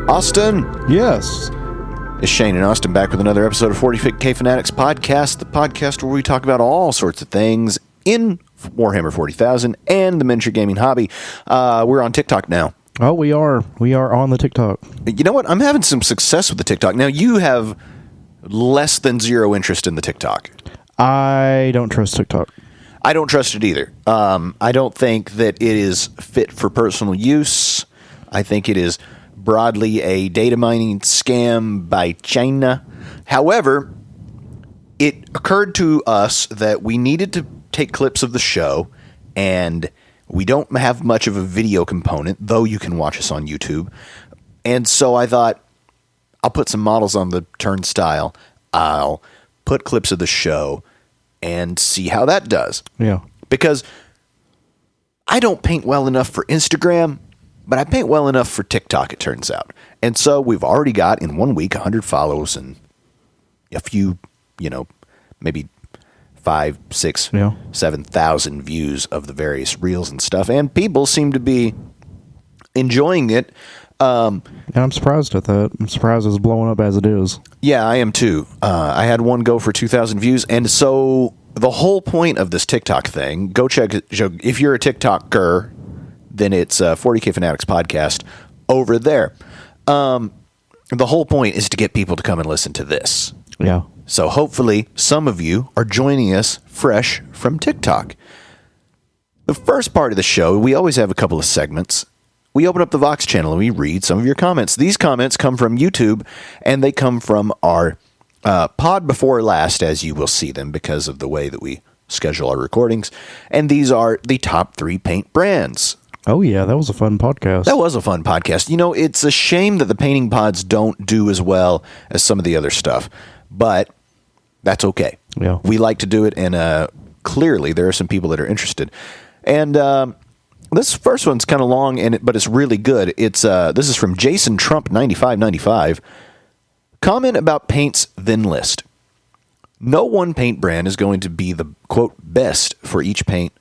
Austin. Yes. It's Shane and Austin back with another episode of 40K Fanatics Podcast, the podcast where we talk about all sorts of things in Warhammer 40,000 and the miniature gaming hobby. We're on TikTok now. Oh, we are. We are on the TikTok. You know what? I'm having some success with the TikTok. Now, you have less than zero interest in the TikTok. I don't trust TikTok. I don't trust it either. I don't think that it is fit for personal use. I think it is broadly a data mining scam by China. However, it occurred to us that we needed to take clips of the show, and we don't have much of a video component, though you can watch us on YouTube. And so I thought, I'll put some models on the turnstile. I'll put clips of the show and see how that does. Yeah. Because I don't paint well enough for Instagram, but I paint well enough for TikTok, it turns out. And so we've already got, in 1 week, 100 follows and a few, maybe 5, 6, 7,000 views of the various reels and stuff. And people seem to be enjoying it. And I'm surprised at that. I'm surprised it's blowing up as it is. Yeah, I am too. I had one go for 2,000 views. And so the whole point of this TikTok thing, go check it. If you're a TikToker, then it's 40K Fanatics Podcast over there. The whole point is to get people to come and listen to this. Yeah. So hopefully some of you are joining us fresh from TikTok. The first part of the show, we always have a couple of segments. We open up the Vox channel and we read some of your comments. These comments come from YouTube, and they come from our pod before last, as you will see them because of the way that we schedule our recordings. And these are the top 3 paint brands. Oh, yeah, that was a fun podcast. That was a fun podcast. It's a shame that the painting pods don't do as well as some of the other stuff, but that's okay. Yeah. We like to do it, and clearly there are some people that are interested. And this first one's kind of long, but it's really good. This is from Jason Trump 9595. Comment about paints, then list. No one paint brand is going to be the, quote, best for each paint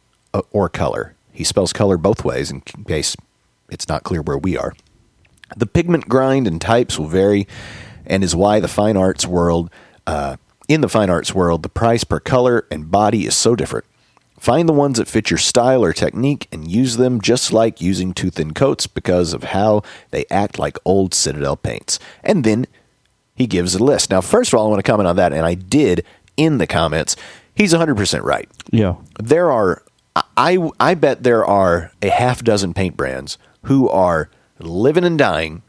or color. He spells color both ways in case it's not clear where we are. The pigment grind and types will vary, and is why the fine arts world, in the fine arts world, the price per color and body is so different. Find the ones that fit your style or technique and use them just like using too thin coats because of how they act like old Citadel paints. And then he gives a list. Now, first of all, I want to comment on that, and I did in the comments. He's 100% right. Yeah. There are, I bet there are a half dozen paint brands who are living and dying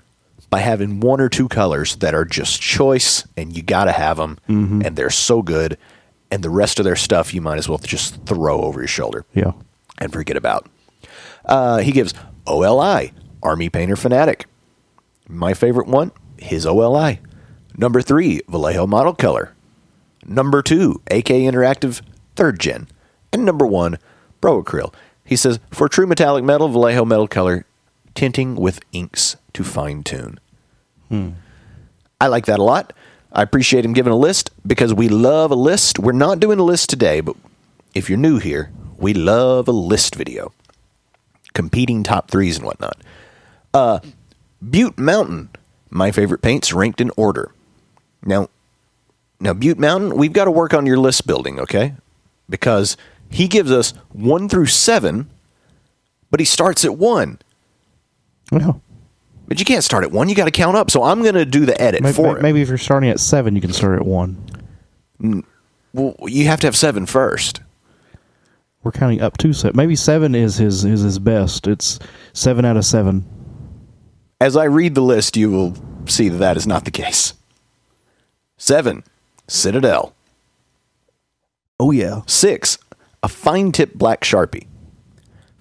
by having 1 or 2 colors that are just choice, and you got to have them, and they're so good, and the rest of their stuff you might as well just throw over your shoulder and forget about. He gives OLI, Army Painter Fanatic. My favorite one, his OLI. Number 3, Vallejo Model Color. Number 2, AK Interactive 3rd Gen. And number 1, Pro Acryl. He says, for true metallic metal, Vallejo Metal Color, tinting with inks to fine-tune. I like that a lot. I appreciate him giving a list because we love a list. We're not doing a list today, but if you're new here, we love a list video. Competing top 3s and whatnot. Butte Mountain, my favorite paints ranked in order. Now Butte Mountain, we've got to work on your list building, okay? Because he gives us 1 through 7, but he starts at 1. Yeah. But you can't start at 1. You got to count up. So I'm going to do the edit for it. Maybe if you're starting at 7, you can start at 1. Well, you have to have 7 first. We're counting up to 7. Maybe 7 is his best. It's 7 out of 7. As I read the list, you will see that is not the case. 7, Citadel. Oh, yeah. 6, a fine-tip black Sharpie.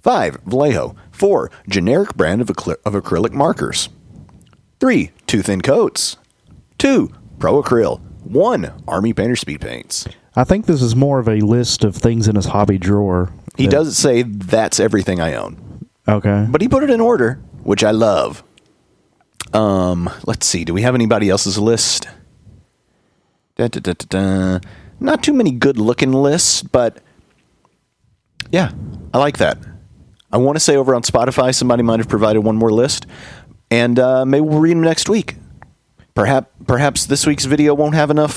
5, Vallejo. 4, generic brand of acrylic markers. 3, too thin coats. 2, Pro Acryl. 1, Army Painter Speed Paints. I think this is more of a list of things in his hobby drawer. He does say that's everything I own. Okay. But he put it in order, which I love. Let's see. Do we have anybody else's list? Not too many good-looking lists, but yeah, I like that. I want to say over on Spotify, somebody might have provided one more list. And maybe we'll read them next week. Perhaps this week's video won't have enough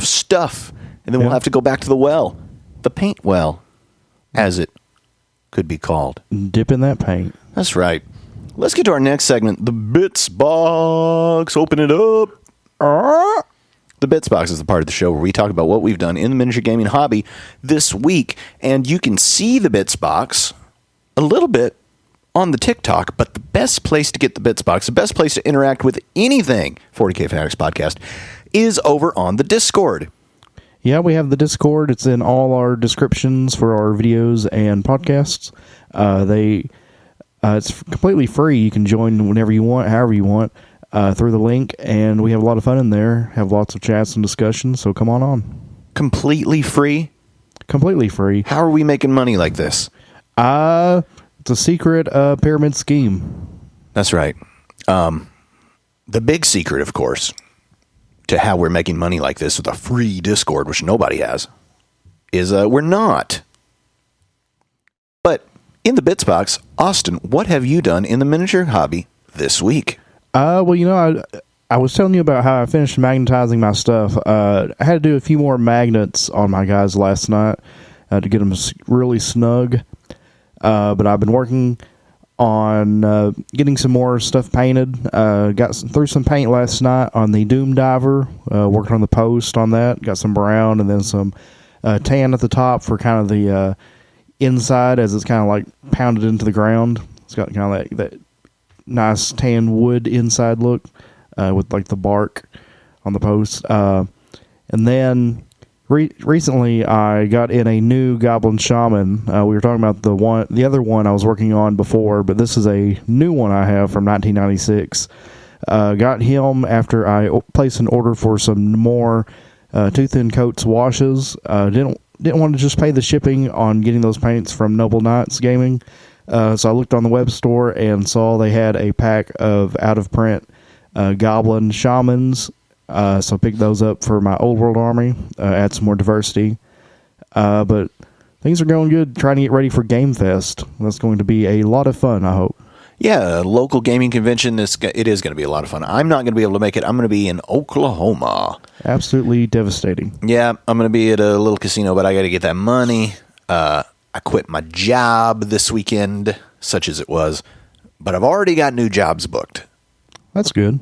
stuff, and then we'll have to go back to the well, the paint well, as it could be called. Dip in that paint. That's right. Let's get to our next segment, the Bits Box. Open it up. The Bits Box is the part of the show where we talk about what we've done in the miniature gaming hobby this week, and you can see the Bits Box a little bit on the TikTok, but the best place to get the Bits Box, the best place to interact with anything 40K Fanatics Podcast, is over on the Discord. Yeah, we have the Discord. It's in all our descriptions for our videos and podcasts. It's completely free. You can join whenever you want, however you want, through the link, and we have a lot of fun in there. Have lots of chats and discussions, so come on. Completely free? Completely free. How are we making money like this? It's a secret pyramid scheme. That's right. The big secret, of course, to how we're making money like this with a free Discord, which nobody has, is we're not. But in the Bits Box, Austin, what have you done in the miniature hobby this week? Well, I was telling you about how I finished magnetizing my stuff. I had to do a few more magnets on my guys last night to get them really snug. But I've been working on getting some more stuff painted. Threw some paint last night on the Doom Diver. Worked on the post on that. Got some brown and then some tan at the top for kind of the inside, as it's kind of like pounded into the ground. It's got kind of that nice tan wood inside look with like the bark on the post. And then recently I got in a new Goblin Shaman. We were talking about the other one I was working on before, but this is a new one I have from 1996. Got him after I placed an order for some more Tooth and Coats washes. Didn't want to just pay the shipping on getting those paints from Noble Knights Gaming. So I looked on the web store and saw they had a pack of out-of-print Goblin Shamans. So I picked those up for my Old World army, add some more diversity. But things are going good, trying to get ready for Game Fest. That's going to be a lot of fun, I hope. Yeah, a local gaming convention, it is going to be a lot of fun. I'm not going to be able to make it. I'm going to be in Oklahoma. Absolutely devastating. Yeah, I'm going to be at a little casino, but I got to get that money. I quit my job this weekend, such as it was, but I've already got new jobs booked. That's good.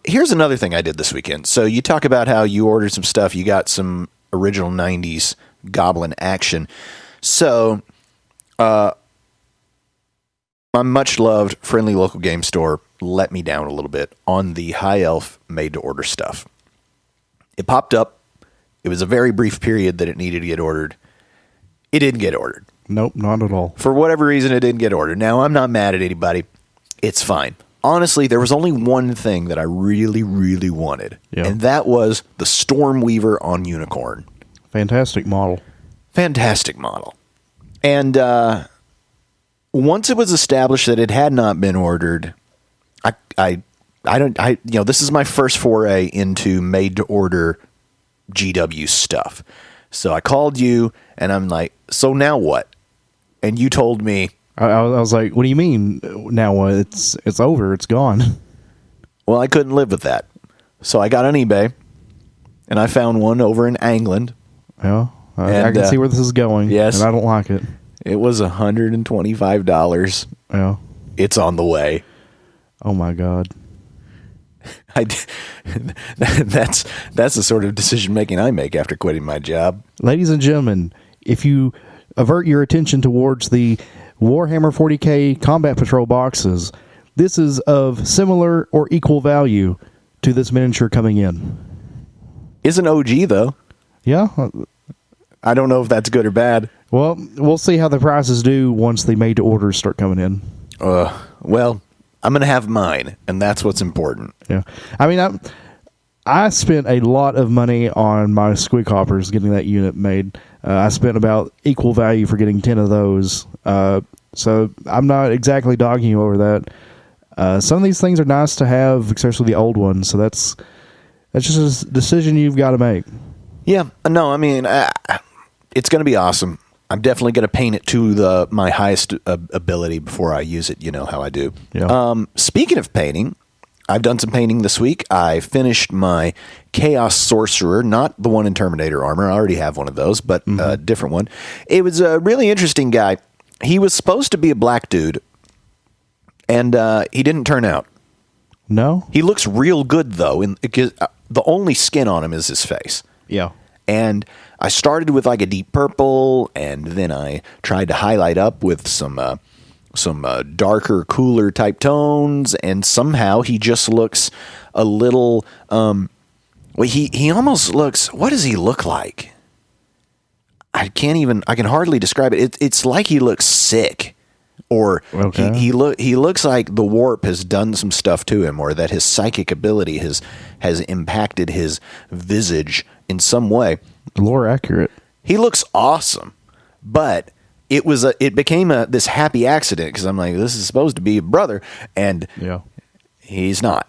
Here's another thing I did this weekend. So you talk about how you ordered some stuff. You got some original 90s Goblin action. So, my much-loved, friendly local game store let me down a little bit on the High Elf made-to-order stuff. It popped up. It was a very brief period that it needed to get ordered. It didn't get ordered. Nope, not at all. For whatever reason, it didn't get ordered. Now, I'm not mad at anybody. It's fine. Honestly, there was only one thing that I really, really wanted, and that was the Stormweaver on Unicorn. Fantastic model. Fantastic model. And once it was established that it had not been ordered, this is my first foray into made-to-order GW stuff. So I called you, and I'm like, so now what? And you told me... I was like, what do you mean now what? It's over. It's gone. Well, I couldn't live with that. So I got on eBay, and I found one over in England. Yeah, I can see where this is going. Yes. And I don't like it. It was $125. Yeah. It's on the way. Oh, my God. That's the sort of decision-making I make after quitting my job. Ladies and gentlemen, if you avert your attention towards the Warhammer 40K Combat Patrol boxes, this is of similar or equal value to this miniature coming in. Is an OG, though. Yeah. I don't know if that's good or bad. Well, we'll see how the prices do once the made-to-orders start coming in. Well, I'm going to have mine, and that's what's important. Yeah. I mean, I spent a lot of money on my squig hoppers getting that unit made. I spent about equal value for getting 10 of those. So I'm not exactly dogging you over that. Some of these things are nice to have, especially the old ones. So that's just a decision you've got to make. Yeah. No, I mean, it's going to be awesome. I'm definitely going to paint it to my highest ability before I use it. You know how I do. Yeah. Speaking of painting, I've done some painting this week. I finished my Chaos Sorcerer, not the one in Terminator armor. I already have one of those, but a different one. It was a really interesting guy. He was supposed to be a black dude, and he didn't turn out. No? He looks real good, though, because the only skin on him is his face. Yeah. And I started with like a deep purple, and then I tried to highlight up with some darker, cooler type tones, and somehow he just looks a little. He almost looks. What does he look like? I can hardly describe it. It's like he looks sick, or okay. he looks like the warp has done some stuff to him, or that his psychic ability has impacted his visage in some way. Lore accurate. He looks awesome, but it became this happy accident because I'm like, this is supposed to be a brother, and he's not,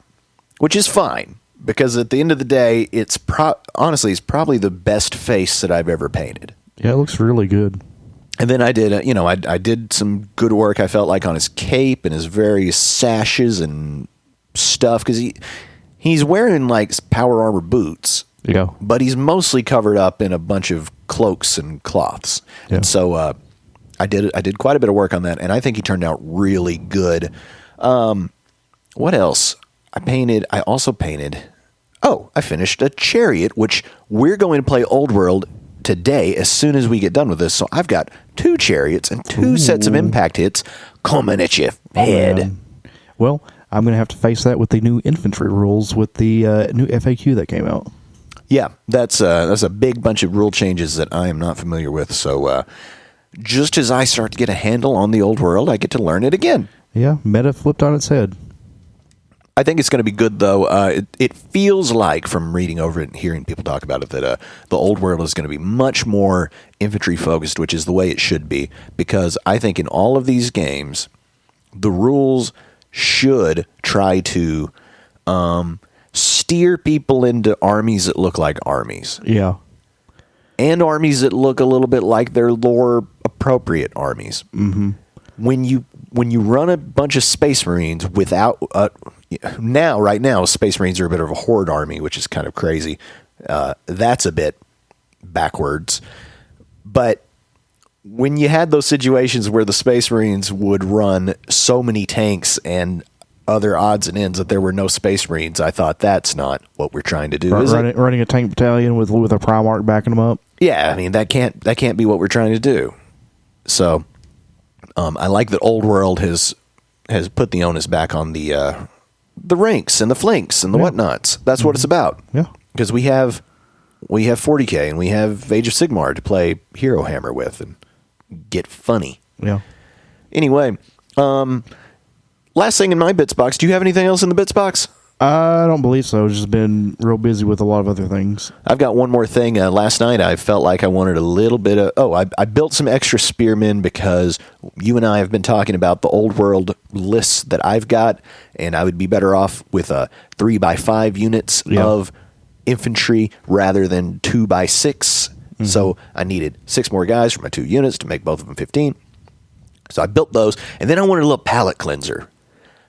which is fine because at the end of the day, it's probably the best face that I've ever painted. Yeah, it looks really good. And then I did, I did some good work. I felt like on his cape and his various sashes and stuff because he's wearing like power armor boots. Yeah, but he's mostly covered up in a bunch of cloaks and cloths. Yeah. And so I did quite a bit of work on that, and I think he turned out really good. What else? I also painted. Oh, I finished a chariot, which we're going to play Old World today as soon as we get done with this. So I've got 2 chariots and 2 sets of impact hits coming at your head. Well, I'm going to have to face that with the new infantry rules with the new FAQ that came out. Yeah, that's a big bunch of rule changes that I am not familiar with. So just as I start to get a handle on the Old World, I get to learn it again. Yeah, meta flipped on its head. I think it's going to be good, though. It feels like, from reading over it and hearing people talk about it, that the Old World is going to be much more infantry-focused, which is the way it should be, because I think in all of these games, the rules should try to steer people into armies that look like armies. Yeah. And armies that look a little bit like their lore-appropriate armies. Mm-hmm. When you run a bunch of Space Marines without... right now, Space Marines are a bit of a horde army, which is kind of crazy. That's a bit backwards. But when you had those situations where the Space Marines would run so many tanks and other odds and ends that there were no Space Marines, I thought that's not what we're trying to do. Running a tank battalion with a Primarch backing them up? Yeah, I mean, that can't be what we're trying to do. So I like that Old World has put the onus back on the ranks and the flanks and the whatnots. That's what it's about. Yeah, because we have 40K and we have Age of Sigmar to play Hero Hammer with and get funny. Yeah. Anyway, last thing in my bits box. Do you have anything else in the bits box? I don't believe so. I've just been real busy with a lot of other things. I've got one more thing. Last night I felt like I wanted a little bit of... I built some extra spearmen because you and I have been talking about the Old World lists that I've got, and I would be better off with 3x5 units of infantry rather than 2x6. Mm-hmm. So I needed 6 more guys for my 2 units to make both of them 15. So I built those, and then I wanted a little palette cleanser.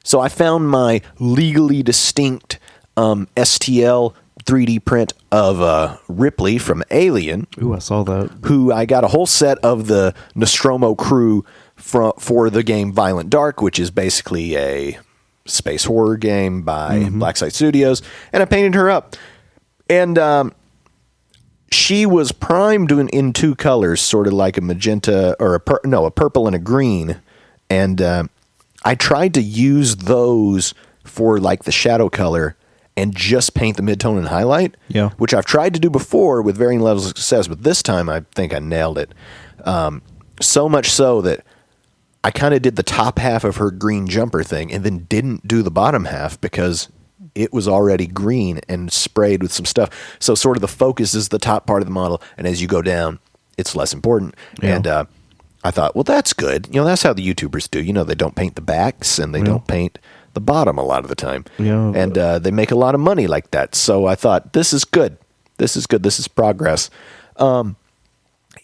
So I found my legally distinct STL 3D print of Ripley from Alien. Ooh, I saw that. Who I got a whole set of the Nostromo crew for the game Violent Dark, which is basically a space horror game by Blacksite Studios, and I painted her up. And she was primed in 2 colors, sort of like a magenta or a purple and a green, and I tried to use those for like the shadow color and just paint the midtone and highlight, which I've tried to do before with varying levels of success, but this time I think I nailed it. So much so that I kind of did the top half of her green jumper thing and then didn't do the bottom half because it was already green and sprayed with some stuff. So sort of the focus is the top part of the model, and as you go down, it's less important. Yeah. And I thought, well, that's good. That's how the YouTubers do. They don't paint the backs and they don't paint the bottom a lot of the time. Yeah. And they make a lot of money like that. So I thought, this is good. This is good. This is progress.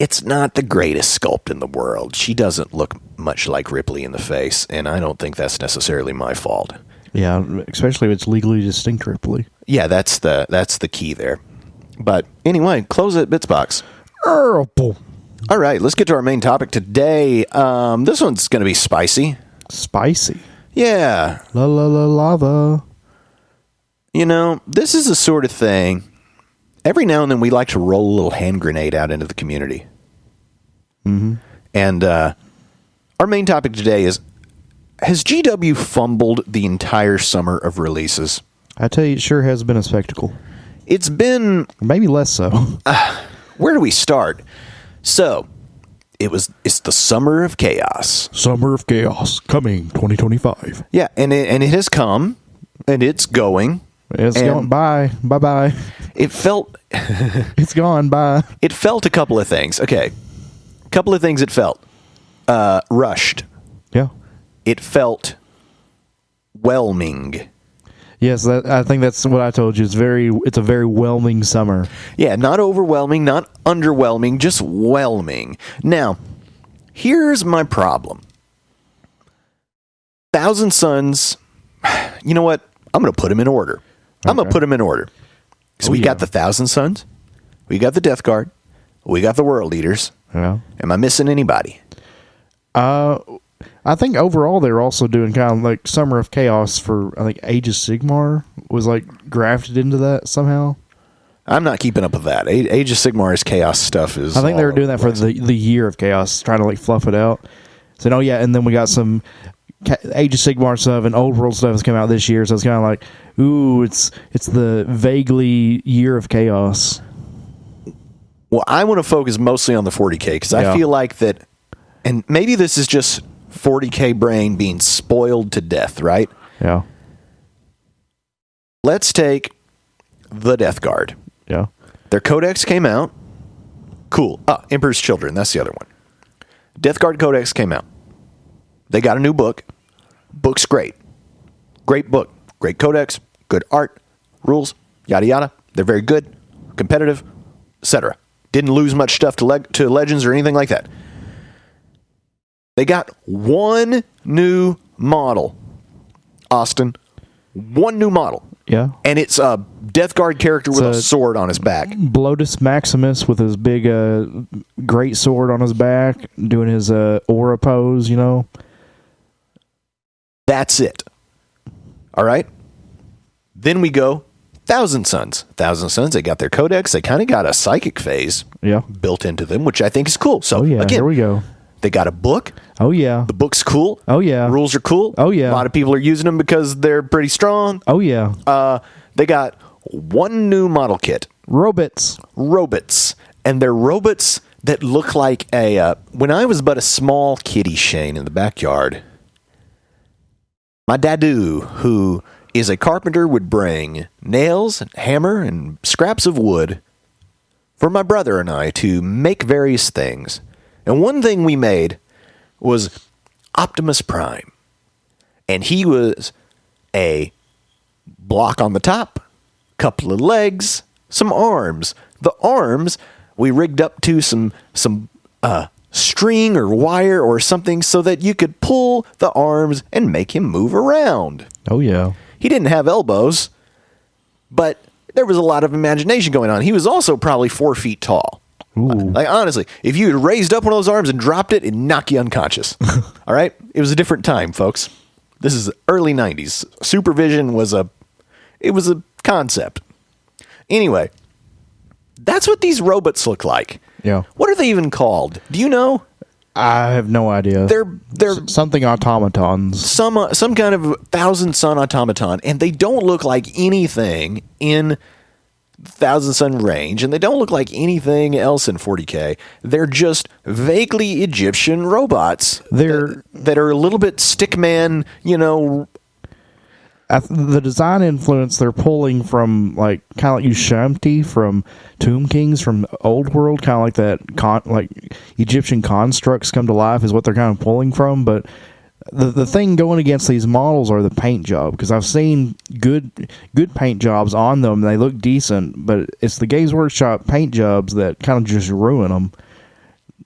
it's not the greatest sculpt in the world. She doesn't look much like Ripley in the face, and I don't think that's necessarily my fault. Yeah, especially if it's legally distinct Ripley. Yeah, that's the key there. But anyway, close it, Bitsbox. All right, let's get to our main topic today. This one's going to be spicy. Spicy? Yeah. La la la lava. You know, this is the sort of thing, every now and then we like to roll a little hand grenade out into the community. Mm-hmm. And our main topic today is, has GW fumbled the entire summer of releases? I tell you, it sure has been a spectacle. It's been... Maybe less so. Where do we start? So, it's the summer of chaos. Summer of Chaos, coming 2025. Yeah, and it has come, and it's going. It's gone. Bye. Bye-bye. It felt... It's gone. Bye. It felt a couple of things. Okay. A couple of things it felt. Rushed. Yeah. It felt whelming. Yes, I think that's what I told you. It's a very whelming summer. Yeah, not overwhelming, not underwhelming, just whelming. Now, here's my problem. Thousand Suns, you know what? I'm going to put them in order. I'm going to put them in order. So we got the Thousand Suns, we got the Death Guard, we got the World Eaters. Yeah. Am I missing anybody? I think overall they're also doing kind of like Summer of Chaos for, I think, Age of Sigmar was like grafted into that somehow. I'm not keeping up with that. Age of Sigmar's chaos stuff is... I think they were doing that for the Year of Chaos, trying to like fluff it out. So, and then we got some Age of Sigmar stuff and Old World stuff that's come out this year, so it's kind of like, ooh, it's the vaguely Year of Chaos. Well, I want to focus mostly on the 40K, because I feel like that, and maybe this is just 40K brain being spoiled to death, right? Yeah. Let's take the Death Guard. Yeah. Their Codex came out. Cool. Emperor's Children, that's the other one. Death Guard Codex came out. They got a new book. Book's great. Great book. Great Codex. Good art. Rules. Yada yada. They're very good. Competitive. Etc. Didn't lose much stuff to Legends or anything like that. They got one new model. Austin. One new model. Yeah. And it's a Death Guard character with a sword on his back. Blotus Maximus with his big great sword on his back, doing his aura pose, you know. That's it. All right? Then we go Thousand Suns. Thousand Suns, they got their codex. They kind of got a psychic phase built into them, which I think is cool. So, again, here we go. They got a book. Oh, yeah. The book's cool. Oh, yeah. Rules are cool. Oh, yeah. A lot of people are using them because they're pretty strong. Oh, yeah. They got one new model kit. Robots. And they're robots that look like when I was but a small kitty Shane in the backyard, my dadu, who is a carpenter, would bring nails, and hammer, and scraps of wood for my brother and I to make various things. And one thing we made was Optimus Prime. And he was a block on the top, couple of legs, some arms. The arms we rigged up to some string or wire or something so that you could pull the arms and make him move around. Oh, yeah. He didn't have elbows, but there was a lot of imagination going on. He was also probably 4 feet tall. Ooh. Like, honestly, if you had raised up one of those arms and dropped it, it'd knock you unconscious. All right? It was a different time, folks. This is the early 90s. Supervision was a concept. Anyway, that's what these robots look like. Yeah. What are they even called? Do you know? I have no idea. They're something automatons. Some kind of Thousand Sun automaton, and they don't look like anything in Thousand Sun range, and they don't look like anything else in 40K. They're just vaguely Egyptian robots that are a little bit stickman, you know. The design influence they're pulling from, like, kind of like Ushamti from Tomb Kings from Old World, kind of like that, like Egyptian constructs come to life is what they're kind of pulling from. But the thing going against these models are the paint job, because I've seen good paint jobs on them. They look decent, but it's the Games Workshop paint jobs that kind of just ruin them.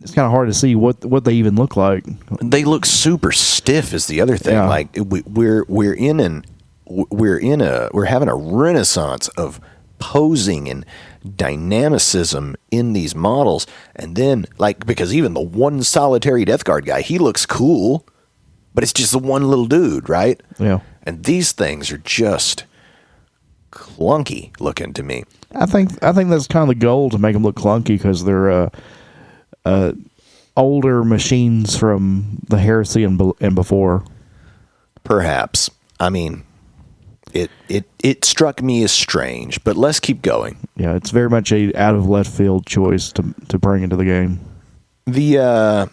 it's kind of hard to see what they even look like. They look super stiff is the other thing. Yeah. Like we're having a renaissance of posing and dynamicism in these models. And then, like, because even the one solitary Death Guard guy, he looks cool, but it's just the one little dude, right? Yeah. And these things are just clunky looking to me. I think that's kind of the goal, to make them look clunky, because they're older machines from the Heresy and before. Perhaps. I mean, it struck me as strange, but let's keep going. Yeah, it's very much a out of left field choice to bring into the game. The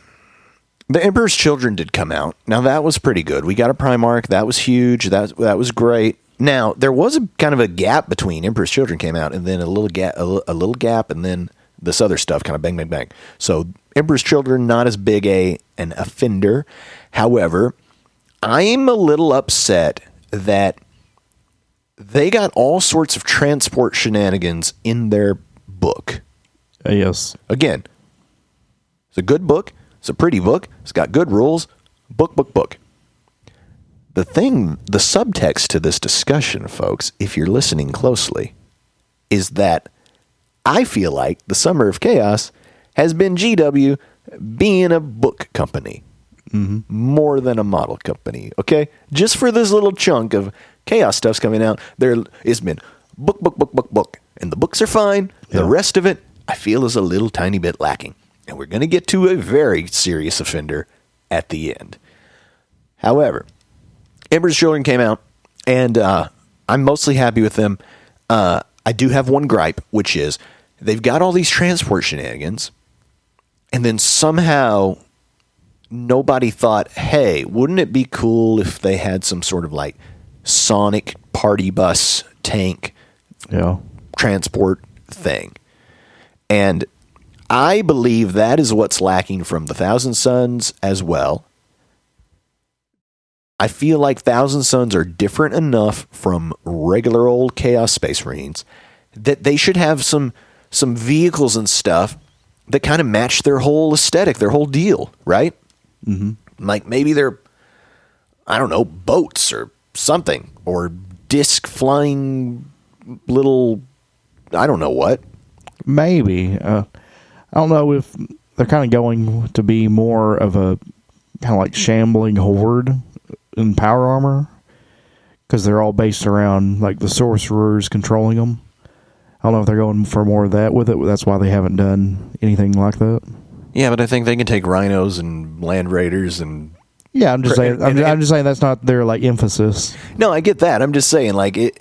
Emperor's Children did come out. Now that was pretty good. We got a Primarch. That was huge. That was great. Now there was a kind of a gap between Emperor's Children came out and then a little gap, and then this other stuff kind of bang bang bang. So Emperor's Children, not as big an offender. However, I'm a little upset that they got all sorts of transport shenanigans in their book. Yes. Again, it's a good book. It's a pretty book. It's got good rules. Book. The subtext to this discussion, folks, if you're listening closely, is that I feel like the Summer of Chaos has been GW being a book company more than a model company, okay? Just for this little chunk of Chaos stuff's coming out, it's been book. And the books are fine. Yeah. The rest of it, I feel, is a little tiny bit lacking. And we're going to get to a very serious offender at the end. However, Emperor's Children came out, and I'm mostly happy with them. I do have one gripe, which is they've got all these transport shenanigans, and then somehow nobody thought, hey, wouldn't it be cool if they had some sort of like Sonic party bus tank transport thing? And I believe that is what's lacking from the Thousand Sons as well. I feel like Thousand Sons are different enough from regular old Chaos Space Marines that they should have some vehicles and stuff that kind of match their whole aesthetic, their whole deal, right? Mm-hmm. Like maybe they're, I don't know, boats or something, or disc flying little, I don't know what. Maybe. I don't know if they're kind of going to be more of a kind of like shambling horde in power armor, because they're all based around like the sorcerers controlling them. I don't know if they're going for more of that with it. That's why they haven't done anything like that. Yeah, but I think they can take rhinos and land raiders and. Yeah, I'm just saying. I'm just saying that's not their like emphasis. No, I get that. I'm just saying, like, it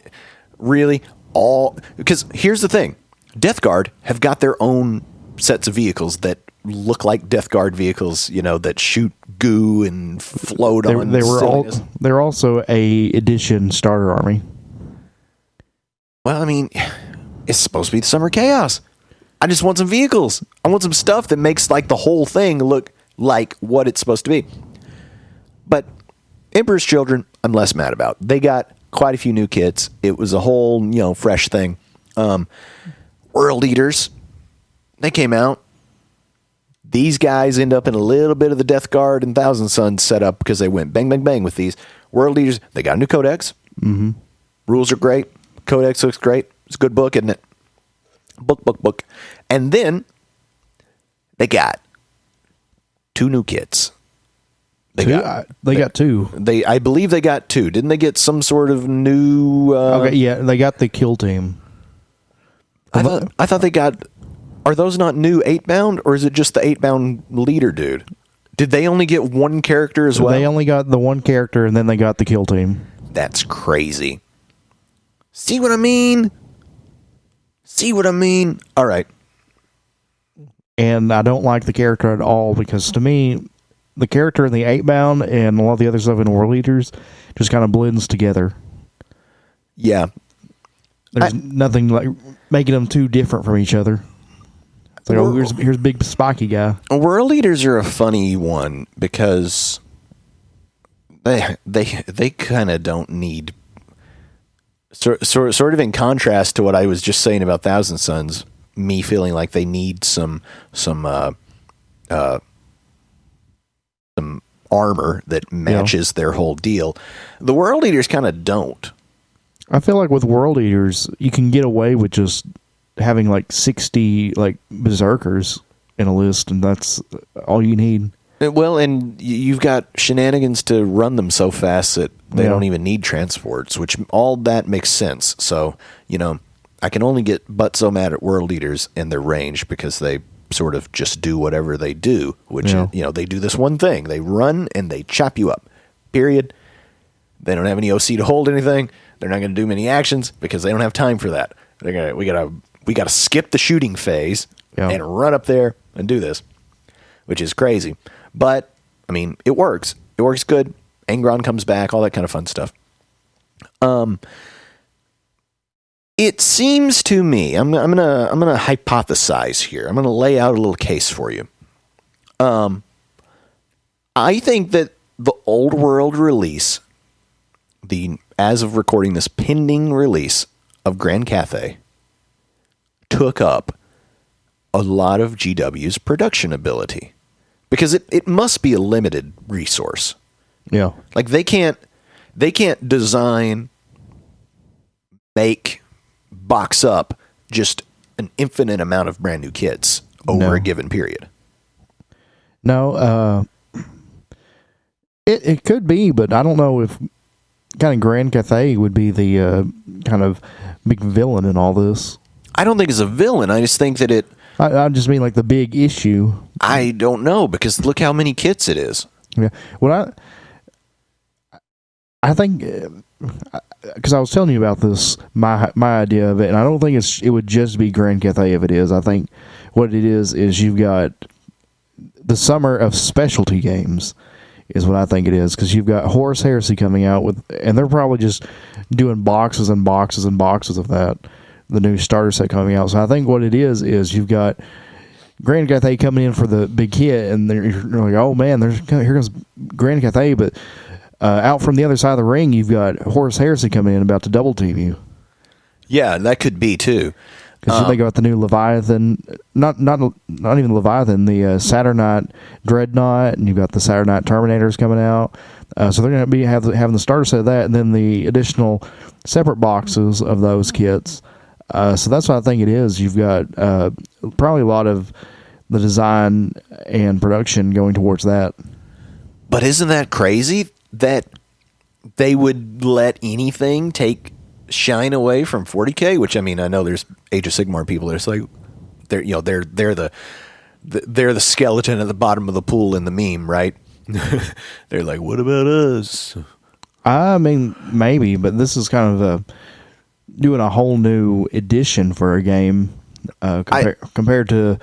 really all, because here's the thing: Death Guard have got their own sets of vehicles that look like Death Guard vehicles, you know, that shoot goo and float on. They're also a edition starter army. Well, I mean, it's supposed to be the Summer Chaos. I just want some vehicles. I want some stuff that makes like the whole thing look like what it's supposed to be. But Emperor's Children, I'm less mad about. They got quite a few new kits. It was a whole, fresh thing. World Eaters, they came out. These guys end up in a little bit of the Death Guard and Thousand Sons setup because they went bang, bang, bang with these. World Eaters, they got a new codex. Mm-hmm. Rules are great. Codex looks great. It's a good book, isn't it? Book. And then they got two new kits. They got two. I believe they got two. Didn't they get some sort of new... okay, yeah, they got the kill team. I thought they got... Are those not new 8-bound, or is it just the 8-bound leader dude? Did they only get one character as well? They only got the one character, and then they got the kill team. That's crazy. See what I mean? All right. And I don't like the character at all, because to me, the character in the 8-bound and a lot of the other stuff in World Eaters just kind of blends together. Yeah. There's nothing like making them too different from each other. It's like, here's big spiky guy. World Eaters are a funny one because they kind of don't need... Sort of in contrast to what I was just saying about Thousand Sons, me feeling like they need some some armor that matches their whole deal. The World Eaters kind of don't. I feel like with World Eaters, you can get away with just having like 60 like berserkers in a list, and that's all you need. Well, and you've got shenanigans to run them so fast that they don't even need transports, which all that makes sense. So, I can only get but so mad at World Eaters and their range because they sort of just do whatever they do, which, they do this one thing. They run and they chop you up, period. They don't have any OC to hold anything. They're not going to do many actions because they don't have time for that. We got to skip the shooting phase and run up there and do this, which is crazy. But, it works. It works good. Angron comes back, all that kind of fun stuff. It seems to me, I'm gonna hypothesize here. I'm gonna lay out a little case for you. I think that the old world release, as of recording this, pending release of Grand Cathay, took up a lot of GW's production ability. Because it must be a limited resource. Yeah. Like they can't design, make, box up just an infinite amount of brand new kits over a given period. No, it could be, but I don't know if kind of Grand Cathay would be the kind of big villain in all this. I don't think it's a villain. I just think that I just mean like the big issue. I don't know, because look how many kits it is. Yeah. Well, I think, because I was telling you about this, my idea of it, and I don't think it would just be Grand Cathay if it is. I think what it is you've got the summer of specialty games is what I think it is, because you've got Horus Heresy coming out and they're probably just doing boxes and boxes and boxes of that, the new starter set coming out. So I think what it is you've got Grand Cathay coming in for the big hit, and you're like, oh man, here comes Grand Cathay, but out from the other side of the ring, you've got Horus Heresy coming in about to double team you. Yeah, that could be too. Because you think about the new Leviathan, not even Leviathan, the Saturnite Dreadnought, and you've got the Saturnite Terminators coming out. So they're going to be having the starter set of that, and then the additional separate boxes of those kits. So that's what I think it is. You've got probably a lot of the design and production going towards that. But isn't that crazy that they would let anything take shine away from 40K? Which, I know there's Age of Sigmar people that are like, they're the skeleton at the bottom of the pool in the meme, right? They're like, what about us? Maybe, but this is kind of doing a whole new edition for a game compared to,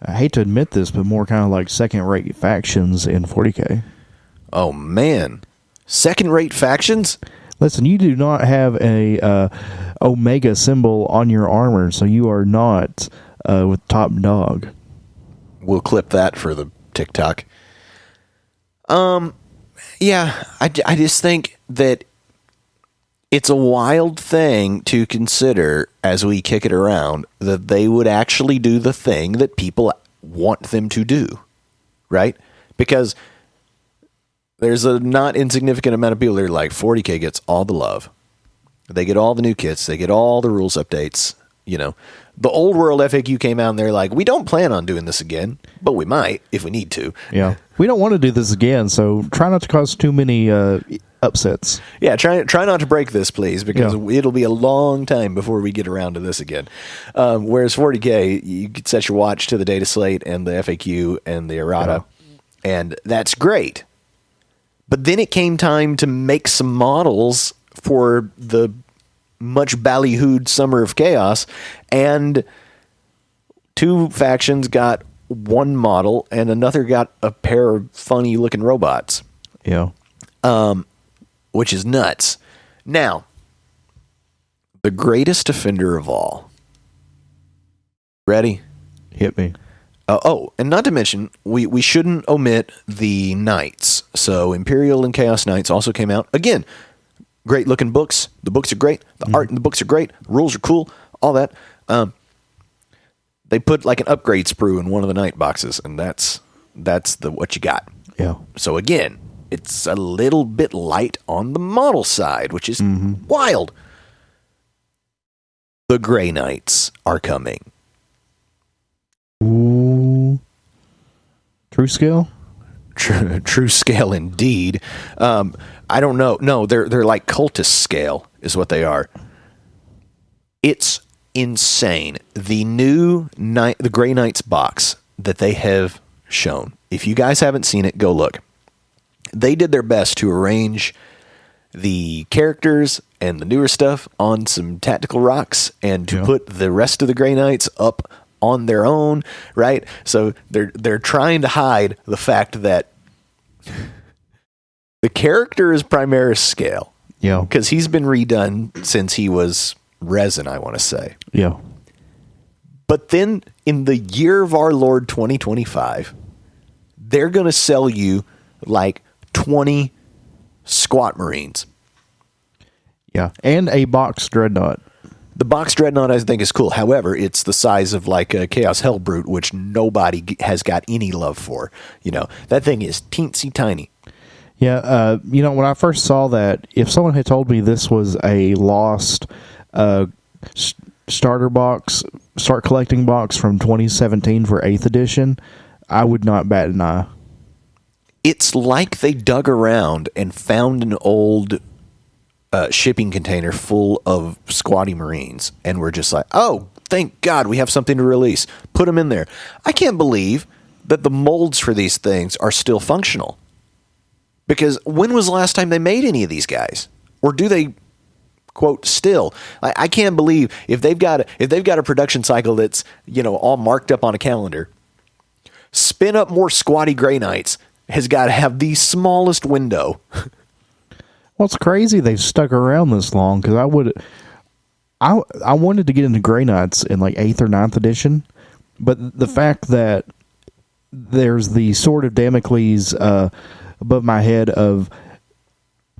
I hate to admit this, but more kind of like second-rate factions in 40K. Oh, man. Second-rate factions? Listen, you do not have a Omega symbol on your armor, so you are not with top dog. We'll clip that for the TikTok. Yeah, I just think that it's a wild thing to consider as we kick it around that they would actually do the thing that people want them to do, right? Because there's a not insignificant amount of people that are like, 40K gets all the love. They get all the new kits. They get all the rules updates. The old world FAQ came out and they're like, we don't plan on doing this again, but we might if we need to. Yeah. We don't want to do this again, so try not to cause too many upsets. Yeah, try not to break this, please, because it'll be a long time before we get around to this again. Whereas 40K, you could set your watch to the data slate and the FAQ and the errata, and that's great. But then it came time to make some models for the much ballyhooed Summer of Chaos, and two factions got one model and another got a pair of funny looking robots. Yeah. Which is nuts. Now, the greatest offender of all. Ready? Hit me. And not to mention, we shouldn't omit the Knights. So Imperial and Chaos Knights also came out. Again, great looking books. The books are great. The art in the books are great. Rules are cool. All that. They put like an upgrade sprue in one of the Knight boxes, and that's That's what you got. Yeah. So again, it's a little bit light on the model side, which is wild. The Grey Knights are coming. Ooh. True scale? True scale indeed. I don't know. No, they're like cultist scale is what they are. It's insane. The new the Grey Knights box that they have shown. If you guys haven't seen it, go look. They did their best to arrange the characters and the newer stuff on some tactical rocks and to put the rest of the Grey Knights up on their own, right? So they're trying to hide the fact that the character is Primaris scale. Yeah. Because he's been redone since he was resin, I want to say. Yeah. But then in the year of our Lord 2025, they're going to sell you like 20 squat Marines. Yeah. And a box dreadnought. The box dreadnought, I think, is cool. However, it's the size of like a Chaos Hellbrute, which nobody has got any love for. You know, that thing is teensy tiny. Yeah. When I first saw that, if someone had told me this was a lost starter box, start collecting box from 2017 for 8th edition, I would not bat an eye. It's like they dug around and found an old shipping container full of squatty Marines, and we're just like, oh, thank God we have something to release. Put them in there. I can't believe that the molds for these things are still functional. Because when was the last time they made any of these guys? Or do they, quote, still? I can't believe if they've got a production cycle that's, all marked up on a calendar, spin up more squatty Grey Knights has got to have the smallest window. Well, it's crazy they've stuck around this long, because I wanted to get into Grey Knights in like 8th or 9th edition, but the fact that there's the Sword of Damocles above my head of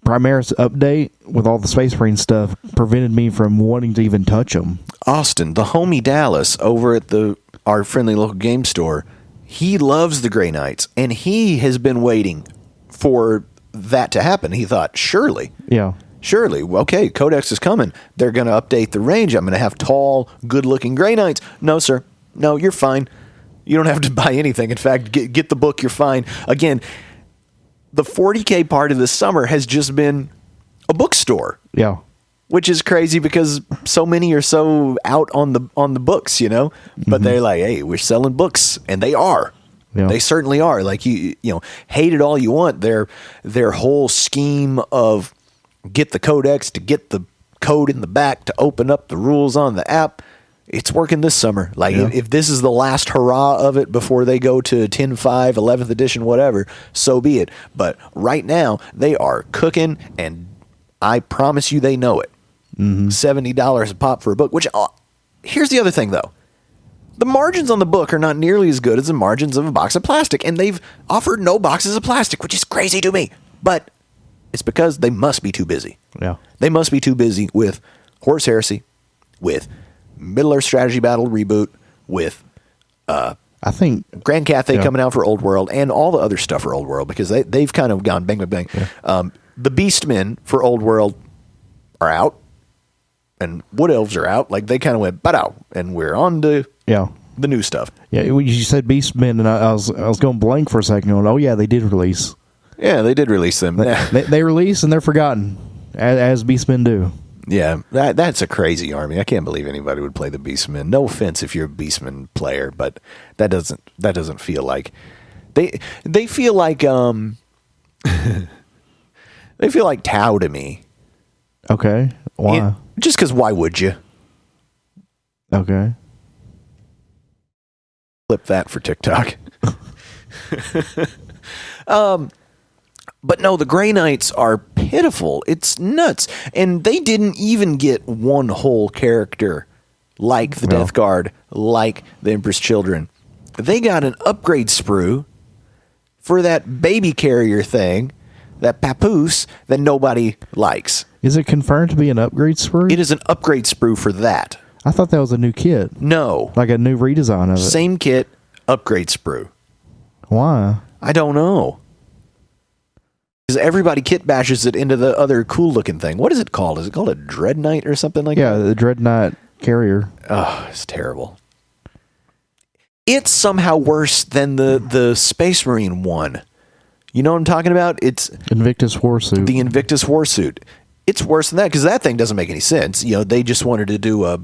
Primaris update with all the Space Marine stuff prevented me from wanting to even touch them. Austin, the homie Dallas over at our friendly local game store, he loves the Grey Knights, and he has been waiting for that to happen. He thought, surely, okay, Codex is coming. They're going to update the range. I'm going to have tall, good-looking Grey Knights. No, sir. No, you're fine. You don't have to buy anything. In fact, get the book. You're fine. Again, the 40K part of this summer has just been a bookstore. Yeah. Which is crazy because so many are so out on the books, But they're like, hey, we're selling books, and they are. Yeah. They certainly are. Like you hate it all you want. Their whole scheme of get the codex to get the code in the back to open up the rules on the app. It's working this summer. Like if this is the last hurrah of it before they go to 10.5, 11th edition, whatever, so be it. But right now they are cooking, and I promise you they know it. $70 a pop for a book. Which here's the other thing though. The margins on the book are not nearly as good as the margins of a box of plastic, and they've offered no boxes of plastic, which is crazy to me. But it's because they must be too busy. Yeah. They must be too busy with Horus Heresy, with Middle-earth Strategy Battle Reboot, with I think Grand Cathay coming out for Old World, and all the other stuff for Old World, because they've kind of gone bang, bang, bang. Yeah. The Beastmen for Old World are out, and Wood Elves are out. Like, they kind of went, but and we're on to the new stuff. Yeah, you said Beastmen, and I was going blank for a second, going, oh yeah, they did release. Yeah, they did release them. They release, and they're forgotten, as Beastmen do. Yeah, that's a crazy army. I can't believe anybody would play the Beastmen. No offense if you're a Beastmen player, but that doesn't feel like they feel like they feel like Tau to me. Okay, why? Just because why would you? Okay. Flip that for TikTok. But no, the Grey Knights are pitiful. It's nuts. And they didn't even get one whole character like the Death Guard, like the Emperor's Children. They got an upgrade sprue for that baby carrier thing, that papoose that nobody likes. Is it confirmed to be an upgrade sprue? It is an upgrade sprue for that. I thought that was a new kit. No. Like a new redesign of it. Same kit, upgrade sprue. Why? I don't know. Because everybody kit bashes it into the other cool looking thing. What is it called? Is it called a Dread Knight or something like that? Yeah, the Dreadnought carrier. Oh, it's terrible. It's somehow worse than the Space Marine one. You know what I'm talking about? It's Invictus Warsuit. the Invictus Warsuit. It's worse than that because that thing doesn't make any sense. You know, they just wanted to do a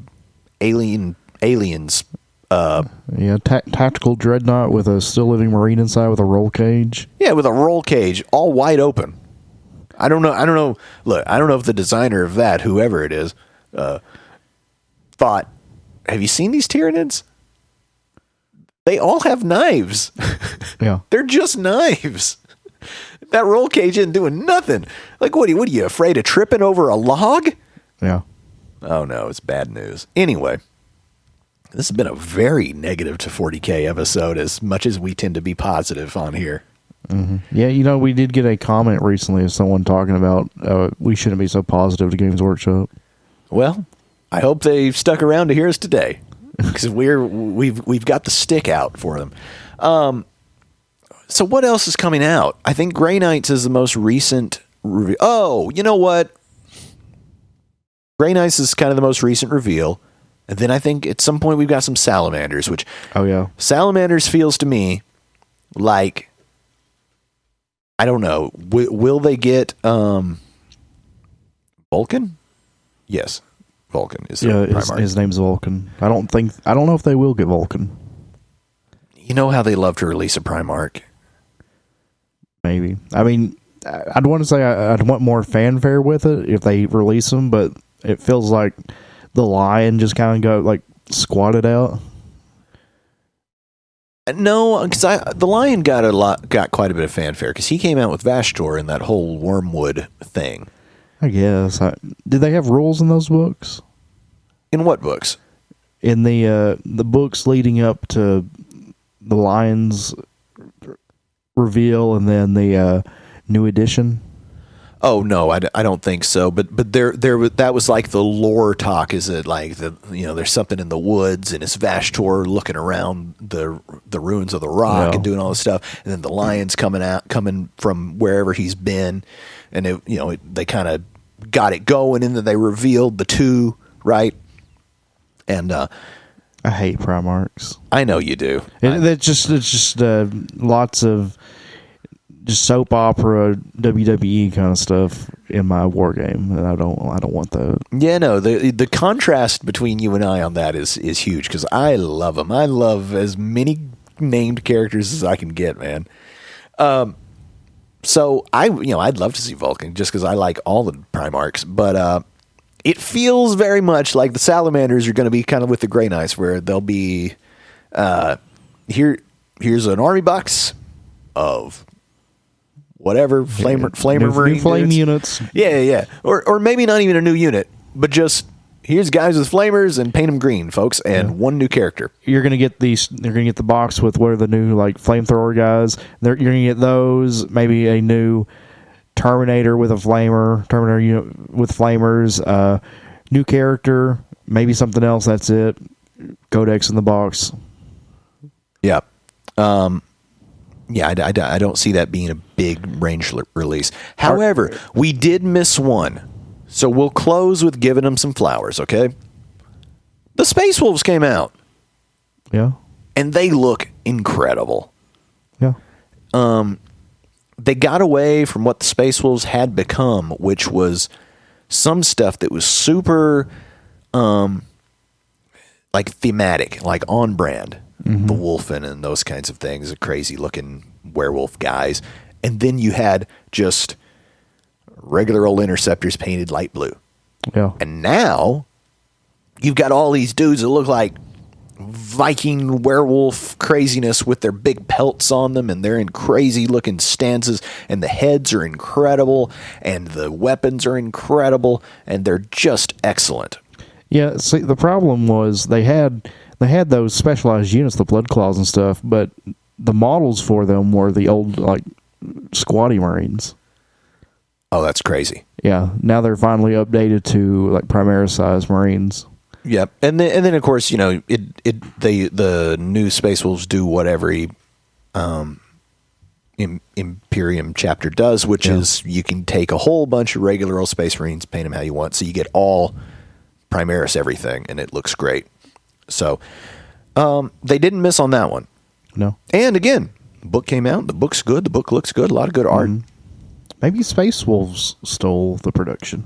aliens. Tactical dreadnought with a still living marine inside with a roll cage. Yeah, with a roll cage, all wide open. I don't know. Look, I don't know if the designer of that, whoever it is, thought, have you seen these Tyranids? They all have knives. Yeah. They're just knives. That roll cage isn't doing nothing. Like, what are you afraid of tripping over a log? Yeah. Oh, no, it's bad news. Anyway, this has been a very negative to 40K episode, as much as we tend to be positive on here. Mm-hmm. Yeah, we did get a comment recently of someone talking about we shouldn't be so positive to Games Workshop. Well, I hope they stuck around to hear us today, because we've got the stick out for them. So what else is coming out? I think Grey Knights is the most recent reveal. Oh, you know what? Grey Knights is kind of the most recent reveal. And then I think at some point we've got some Salamanders, which... Oh, yeah. Salamanders feels to me like... I don't know. Will they get Vulcan? Yes. Vulcan is the Primarch. His name's Vulcan. I don't know if they will get Vulcan. You know how they love to release a Primarch? Maybe. I mean, I'd want to say I'd want more fanfare with it if they release them, but it feels like the Lion just kind of got squatted out. No, because the Lion got quite a bit of fanfare because he came out with Vashtor and that whole Wormwood thing. I guess. Did they have rules in those books? In what books? In the books leading up to the Lion's reveal and then the new edition. Oh no, I don't think so. But there that was like the lore talk. Is it like there's something in the woods and it's Vashtor looking around the ruins of the rock and doing all this stuff, and then the Lion's coming from wherever he's been, and they kind of got it going, and then they revealed the two, right? And I hate Primarchs. I know you do. It's just lots of just soap opera WWE kind of stuff in my war game, and I don't want that. Yeah, no, the contrast between you and I on that is huge because I love them. I love as many named characters as I can get, man. So I'd love to see Vulcan just because I like all the Primarchs, but it feels very much like the Salamanders are going to be kind of with the Grey Knights, where they'll be here's an army box of whatever flamer marine flame units. Yeah. Or maybe not even a new unit, but just here's guys with flamers and paint them green, folks, and one new character. You're gonna get these. You're gonna get the box with what are the new flamethrower guys. You're gonna get those. Maybe a new Terminator with a flamer. Terminator unit with flamers. New character. Maybe something else. That's it. Codex in the box. Yeah. Yeah, I don't see that being a big range release. However, we did miss one. So we'll close with giving them some flowers, okay? The Space Wolves came out. Yeah. And they look incredible. Yeah. They got away from what the Space Wolves had become, which was some stuff that was super thematic, on brand. The Wolfen and those kinds of things, crazy looking werewolf guys. And then you had just regular old interceptors painted light blue. Yeah. And now you've got all these dudes that look like Viking werewolf craziness with their big pelts on them, and they're in crazy looking stances, and the heads are incredible, and the weapons are incredible, and they're just excellent. Yeah, see, the problem was they had those specialized units, the Blood Claws and stuff, but the models for them were the old, squatty Marines. Oh, that's crazy. Yeah, now they're finally updated to, Primaris-sized Marines. Yep, and then of course, the new Space Wolves do what every Imperium chapter does, which is you can take a whole bunch of regular old Space Marines, paint them how you want, so you get all Primaris everything, and it looks great. So they didn't miss on that one. No. And again, the book came out. The book's good. The book looks good. A lot of good art. Maybe Space Wolves stole the production.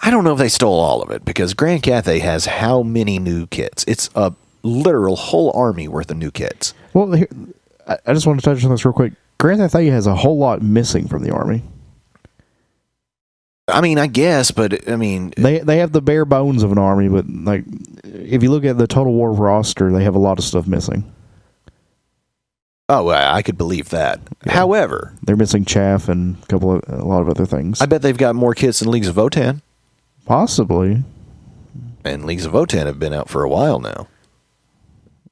I don't know if they stole all of it, because Grand Cathay has how many new kits? It's a literal whole army worth of new kits. Well, here, I just want to touch on this real quick. Grand Cathay has a whole lot missing from the army. I mean, I guess, but I mean, they have the bare bones of an army, but like if you look at the Total War roster, they have a lot of stuff missing. Oh, I could believe that. Yeah. However, they're missing chaff and a lot of other things. I bet they've got more kits than Leagues of Votan. Possibly. And Leagues of Votan have been out for a while now.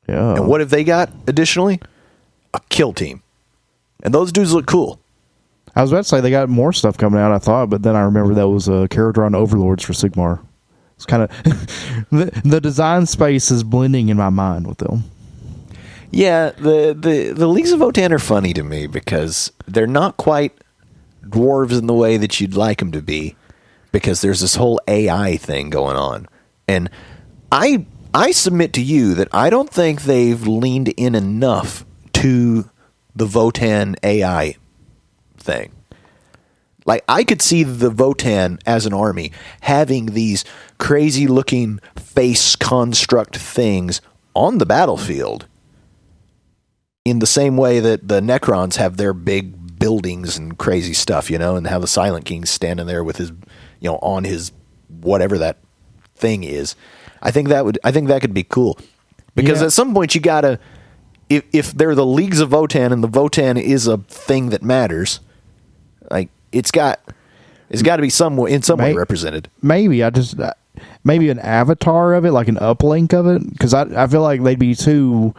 Yeah. And what have they got additionally? A kill team. And those dudes look cool. I was about to say they got more stuff coming out, I thought, but then I remember that was Caradron Overlords for Sigmar. It's kind of the design space is blending in my mind with them. Yeah, the Leagues of Votan are funny to me because they're not quite dwarves in the way that you'd like them to be, because there's this whole AI thing going on. And I submit to you that I don't think they've leaned in enough to the Votan AI thing. Like, I could see the Votan as an army having these crazy looking face construct things on the battlefield in the same way that the Necrons have their big buildings and crazy stuff, you know, and how the Silent King's standing there with his, you know, on his whatever that thing is. I think that could be cool, because at some point you gotta, if they're the Leagues of Votan and the Votan is a thing that matters, like it's got to be in some way represented. Maybe maybe an avatar of it, like an uplink of it, because I feel like they'd be too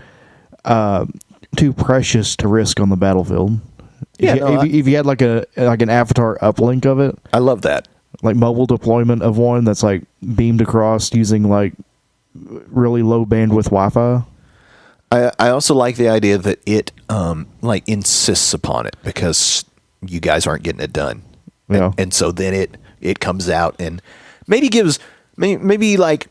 precious to risk on the battlefield. If you had like an avatar uplink of it, I love that. Like mobile deployment of one that's like beamed across using like really low bandwidth Wi-Fi. I also like the idea that it like insists upon it because you guys aren't getting it done. Yeah. And so then it comes out and maybe like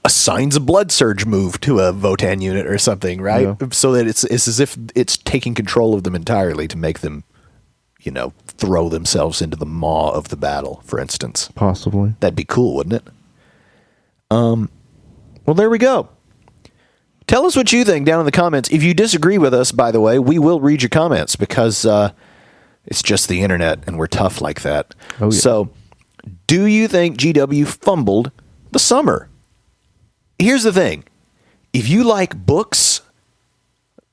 assigns a blood surge move to a Votan unit or something, right? Yeah. So that it's as if it's taking control of them entirely to make them, you know, throw themselves into the maw of the battle, for instance. Possibly. That'd be cool, wouldn't it? Well, there we go. Tell us what you think down in the comments. If you disagree with us, by the way, we will read your comments because it's just the internet and we're tough like that. Oh, yeah. So, do you think GW fumbled the summer? Here's the thing. If you like books,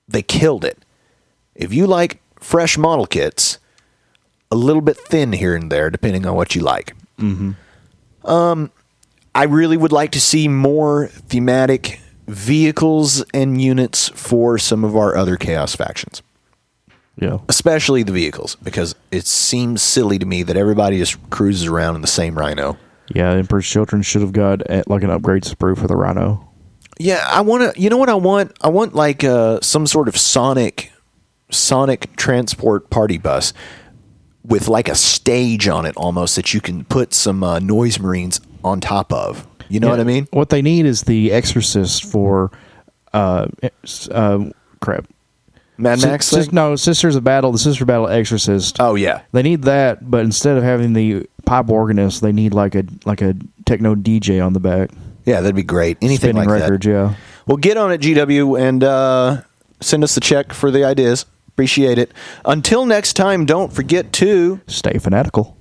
they killed it. If you like fresh model kits, a little bit thin here and there, depending on what you like. Mm-hmm. I really would like to see more thematic vehicles and units for some of our other Chaos factions. Yeah. Especially the vehicles, because it seems silly to me that everybody just cruises around in the same Rhino. Yeah, Emperor's Children should have got like an upgrade sprue for the Rhino. Yeah, I want to. You know what I want? I want like some sort of sonic transport party bus with like a stage on it almost that you can put some noise marines on top of. You know what I mean? What they need is the Exorcist for crap. Mad Max? No, Sisters of Battle, the Sister Battle Exorcist. Oh, yeah. They need that, but instead of having the pipe organist, they need like a techno DJ on the back. Yeah, that'd be great. Anything Spinning like records, that. Yeah. Well, get on it, GW, and send us the check for the ideas. Appreciate it. Until next time, don't forget to stay fanatical.